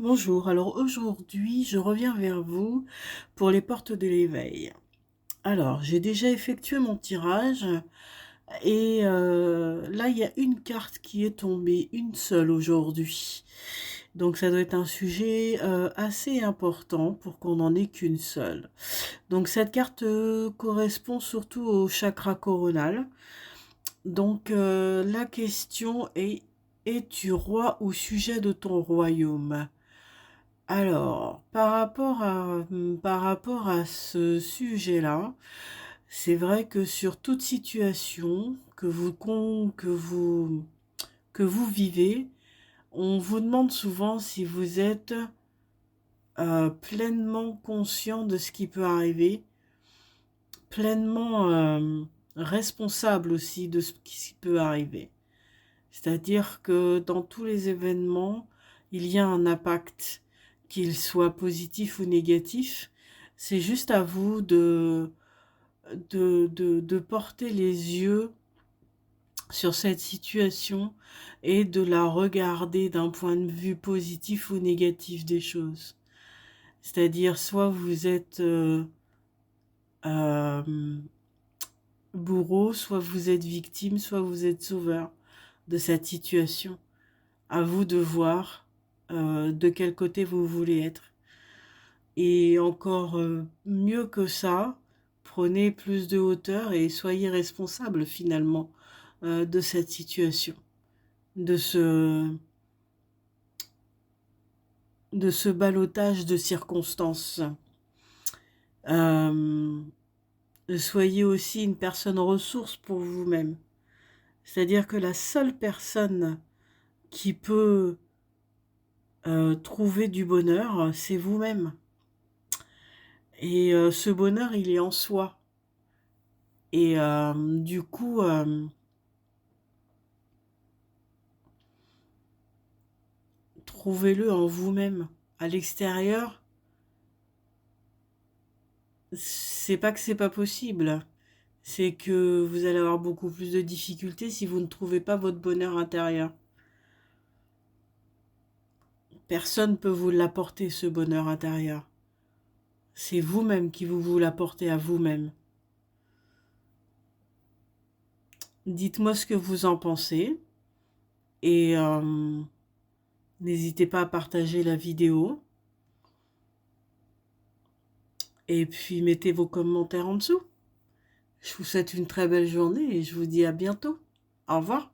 Bonjour, alors aujourd'hui je reviens vers vous pour les portes de l'éveil. Alors j'ai déjà effectué mon tirage et là il y a une carte qui est tombée, une seule aujourd'hui. Donc ça doit être un sujet assez important pour qu'on n'en ait qu'une seule. Donc cette carte correspond surtout au chakra coronal. Donc la question est, es-tu roi ou sujet de ton royaume? Alors, par rapport à ce sujet-là, c'est vrai que sur toute situation que vous vivez, on vous demande souvent si vous êtes pleinement conscient de ce qui peut arriver, pleinement responsable aussi de ce qui peut arriver. C'est-à-dire que dans tous les événements, il y a un impact, qu'il soit positif ou négatif. C'est juste à vous de porter les yeux sur cette situation et de la regarder d'un point de vue positif ou négatif des choses. C'est-à-dire soit vous êtes euh, bourreau, soit vous êtes victime, soit vous êtes sauveur de cette situation. À vous de voir de quel côté vous voulez être. Et encore mieux que ça, prenez plus de hauteur et soyez responsable finalement de cette situation, de ce, de ce ballottage de circonstances. Euh, Soyez aussi une personne ressource pour vous-même. C'est-à-dire que la seule personne qui peut trouver du bonheur, c'est vous-même. Et ce bonheur, il est en soi. Et du coup, trouvez-le en vous-même. À l'extérieur, c'est pas que c'est pas possible. C'est que vous allez avoir beaucoup plus de difficultés si vous ne trouvez pas votre bonheur intérieur. Personne ne peut vous l'apporter, ce bonheur intérieur. C'est vous-même qui vous l'apportez à vous-même. Dites-moi ce que vous en pensez. Et n'hésitez pas à partager la vidéo. Et puis mettez vos commentaires en dessous. Je vous souhaite une très belle journée et je vous dis à bientôt. Au revoir.